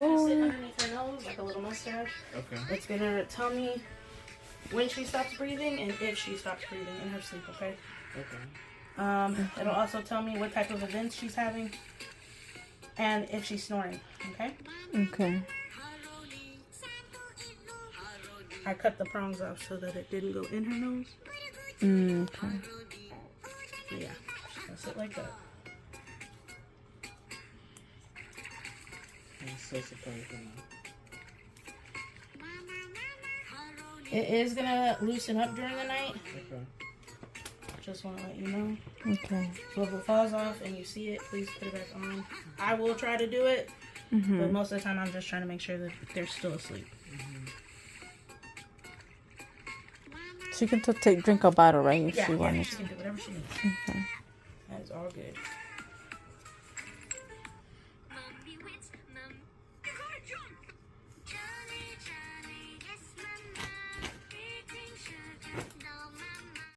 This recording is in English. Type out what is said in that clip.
Sit underneath her nose like a little mustache. Okay. It's gonna tell me when she stops breathing and if she stops breathing in her sleep. Okay. Okay. It'll also tell me what type of events she's having and if she's snoring. Okay. Okay. I cut the prongs off so that it didn't go in her nose. Okay. Yeah. Just gonna sit like that. I'm so surprised now. It is gonna loosen up during the night. Okay. Just want to let you know. Okay. So if it falls off and you see it, please put it back on. I will try to do it, but most of the time I'm just trying to make sure that they're still asleep. She can drink a bottle, right? If Yeah, she wanted she can do whatever she needs. to. Okay. That is all good.